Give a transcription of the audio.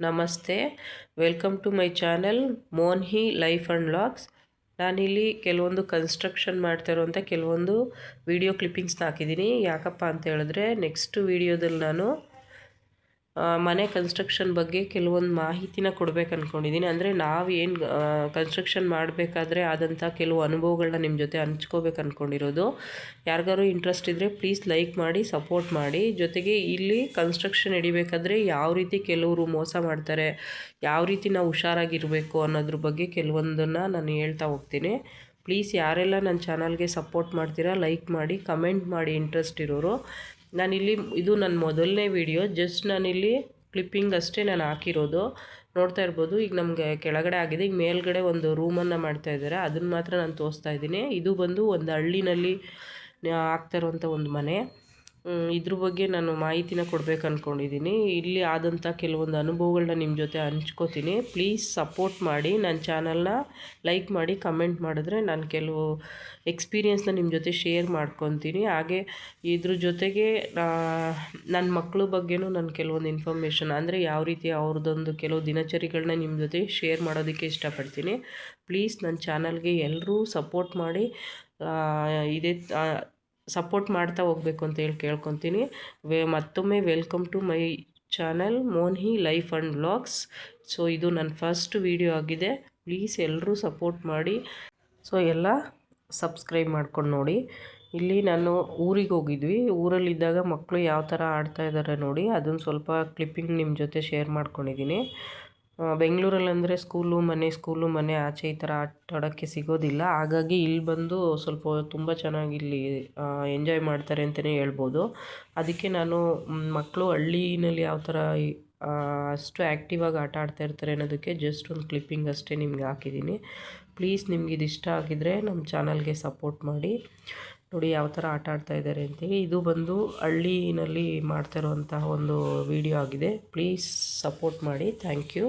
ನಮಸ್ತೆ, welcome to my channel Monhi life and vlogs. ನಾನಿಲ್ಲಿ ಕೆಲವೊಂದು ಕನ್ಸ್ಟ್ರಕ್ಷನ್ ಮಾಡ್ತಾ ಇರುವಂಥ ಕೆಲವೊಂದು ವಿಡಿಯೋ ಕ್ಲಿಪ್ಪಿಂಗ್ಸ್ನ ಹಾಕಿದ್ದೀನಿ. ಯಾಕಪ್ಪ ಅಂತ ಹೇಳಿದ್ರೆ ನೆಕ್ಸ್ಟ್ ವಿಡಿಯೋದಲ್ಲಿ ನಾನು ಮನೆ ಕನ್ಸ್ಟ್ರಕ್ಷನ್ ಬಗ್ಗೆ ಕೆಲವೊಂದು ಮಾಹಿತಿನ ಕೊಡ್ಬೇಕು ಅಂದ್ಕೊಂಡಿದ್ದೀನಿ. ಅಂದರೆ ನಾವು ಏನು ಕನ್ಸ್ಟ್ರಕ್ಷನ್ ಮಾಡಬೇಕಾದ್ರೆ ಆದಂಥ ಕೆಲವು ಅನುಭವಗಳನ್ನ ನಿಮ್ಮ ಜೊತೆ ಹಂಚ್ಕೋಬೇಕು ಅಂದ್ಕೊಂಡಿರೋದು. ಯಾರಿಗಾರು ಇಂಟ್ರೆಸ್ಟ್ ಇದ್ದರೆ ಪ್ಲೀಸ್ ಲೈಕ್ ಮಾಡಿ, ಸಪೋರ್ಟ್ ಮಾಡಿ. ಜೊತೆಗೆ ಇಲ್ಲಿ ಕನ್ಸ್ಟ್ರಕ್ಷನ್ ಹಿಡಿಬೇಕಾದ್ರೆ ಯಾವ ರೀತಿ ಕೆಲವರು ಮೋಸ ಮಾಡ್ತಾರೆ, ಯಾವ ರೀತಿ ನಾವು ಹುಷಾರಾಗಿರಬೇಕು ಅನ್ನೋದ್ರ ಬಗ್ಗೆ ಕೆಲವೊಂದನ್ನು ನಾನು ಹೇಳ್ತಾ ಹೋಗ್ತೀನಿ. ಪ್ಲೀಸ್ ಯಾರೆಲ್ಲ ನನ್ನ ಚಾನಲ್ಗೆ ಸಪೋರ್ಟ್ ಮಾಡ್ತೀರಾ ಲೈಕ್ ಮಾಡಿ, ಕಮೆಂಟ್ ಮಾಡಿ ಇಂಟ್ರೆಸ್ಟ್ ಇರೋರು. ನಾನಿಲ್ಲಿ ಇದು ನನ್ನ ಮೊದಲನೇ ವಿಡಿಯೋ, ಜಸ್ಟ್ ನಾನಿಲ್ಲಿ ಕ್ಲಿಪ್ಪಿಂಗ್ ಅಷ್ಟೇ ನಾನು ಹಾಕಿರೋದು. ನೋಡ್ತಾ ಇರ್ಬೋದು, ಈಗ ನಮಗೆ ಕೆಳಗಡೆ ಆಗಿದೆ, ಈಗ ಮೇಲ್ಗಡೆ ಒಂದು ರೂಮನ್ನು ಮಾಡ್ತಾ ಇದ್ದಾರೆ, ಅದನ್ನು ಮಾತ್ರ ನಾನು ತೋರಿಸ್ತಾ ಇದ್ದೀನಿ. ಇದು ಬಂದು ಒಂದು ಹಳ್ಳಿನಲ್ಲಿ ಆಗ್ತಾ ಇರುವಂಥ ಒಂದು ಮನೆ. ಇದ್ರ ಬಗ್ಗೆ ನಾನು ಮಾಹಿತಿನ ಕೊಡ್ಬೇಕು ಅಂದ್ಕೊಂಡಿದ್ದೀನಿ. ಇಲ್ಲಿ ಆದಂಥ ಕೆಲವೊಂದು ಅನುಭವಗಳನ್ನ ನಿಮ್ಮ ಜೊತೆ ಹಂಚ್ಕೋತೀನಿ. ಪ್ಲೀಸ್ ಸಪೋರ್ಟ್ ಮಾಡಿ, ನನ್ನ ಚಾನಲ್ನ ಲೈಕ್ ಮಾಡಿ, ಕಮೆಂಟ್ ಮಾಡಿದ್ರೆ ನಾನು ಕೆಲವು ಎಕ್ಸ್ಪೀರಿಯೆನ್ಸ್ನ ನಿಮ್ಮ ಜೊತೆ ಶೇರ್ ಮಾಡ್ಕೊತೀನಿ. ಹಾಗೆ ಇದ್ರ ಜೊತೆಗೆ ನನ್ನ ಮಕ್ಕಳ ಬಗ್ಗೆನೂ ನಾನು ಕೆಲವೊಂದು ಇನ್ಫಾರ್ಮೇಷನ್, ಅಂದರೆ ಯಾವ ರೀತಿ ಅವ್ರದ್ದೊಂದು ಕೆಲವು ದಿನಚರಿಗಳನ್ನ ನಿಮ್ಮ ಜೊತೆ ಶೇರ್ ಮಾಡೋದಕ್ಕೆ ಇಷ್ಟಪಡ್ತೀನಿ. ಪ್ಲೀಸ್ ನನ್ನ ಚಾನಲ್ಗೆ ಎಲ್ಲರೂ ಸಪೋರ್ಟ್ ಮಾಡಿ, ಇದೇ ಸಪೋರ್ಟ್ ಮಾಡ್ತಾ ಹೋಗಬೇಕು ಅಂತ ಹೇಳಿ ಕೇಳ್ಕೊತೀನಿ. ಮತ್ತೊಮ್ಮೆ welcome to my channel Monhi life and vlogs. So ಇದು ನನ್ನ ಫಸ್ಟ್ ವಿಡಿಯೋ ಆಗಿದೆ. ಪ್ಲೀಸ್ ಎಲ್ಲರೂ ಸಪೋರ್ಟ್ ಮಾಡಿ. ಸೊ ಎಲ್ಲ ಸಬ್ಸ್ಕ್ರೈಬ್ ಮಾಡ್ಕೊಂಡು ನೋಡಿ. ಇಲ್ಲಿ ನಾನು ಊರಿಗೆ ಹೋಗಿದ್ವಿ, ಊರಲ್ಲಿದ್ದಾಗ ಮಕ್ಕಳು ಯಾವ ಥರ ಆಡ್ತಾ ಇದ್ದಾರೆ ನೋಡಿ, ಅದನ್ನು ಸ್ವಲ್ಪ ಕ್ಲಿಪ್ಪಿಂಗ್ ನಿಮ್ಮ ಜೊತೆ ಶೇರ್ ಮಾಡ್ಕೊಂಡಿದ್ದೀನಿ. ಬೆಂಗಳೂರಲ್ಲಂದರೆ ಸ್ಕೂಲು ಮನೆ ಆಚೆ ಈ ಥರ ಆಟ ಆಡೋಕ್ಕೆ ಸಿಗೋದಿಲ್ಲ. ಹಾಗಾಗಿ ಇಲ್ಲಿ ಬಂದು ಸ್ವಲ್ಪ ತುಂಬ ಚೆನ್ನಾಗಿ ಇಲ್ಲಿ ಎಂಜಾಯ್ ಮಾಡ್ತಾರೆ ಅಂತಲೇ ಹೇಳ್ಬೋದು. ಅದಕ್ಕೆ ನಾನು ಮಕ್ಕಳು ಹಳ್ಳಿನಲ್ಲಿ ಯಾವ ಥರ ಅಷ್ಟು ಆ್ಯಕ್ಟಿವ್ ಆಗಿ ಆಟ ಆಡ್ತಾ ಇರ್ತಾರೆ ಅನ್ನೋದಕ್ಕೆ ಜಸ್ಟ್ ಒಂದು ಕ್ಲಿಪ್ಪಿಂಗ್ ಅಷ್ಟೇ ನಿಮ್ಗೆ ಹಾಕಿದ್ದೀನಿ. ಪ್ಲೀಸ್ ನಿಮ್ಗೆ ಇದು ಇಷ್ಟ ಆಗಿದರೆ ನಮ್ಮ ಚಾನಲ್ಗೆ ಸಪೋರ್ಟ್ ಮಾಡಿ. ನೋಡಿ ಯಾವ ಥರ ಆಟ ಆಡ್ತಾ ಇದ್ದಾರೆ ಅಂತೇಳಿ. ಇದು ಬಂದು ಹಳ್ಳಿನಲ್ಲಿ ಮಾಡ್ತಾ ಇರುವಂತಹ ಒಂದು ವಿಡಿಯೋ ಆಗಿದೆ. ಪ್ಲೀಸ್ ಸಪೋರ್ಟ್ ಮಾಡಿ. Thank you.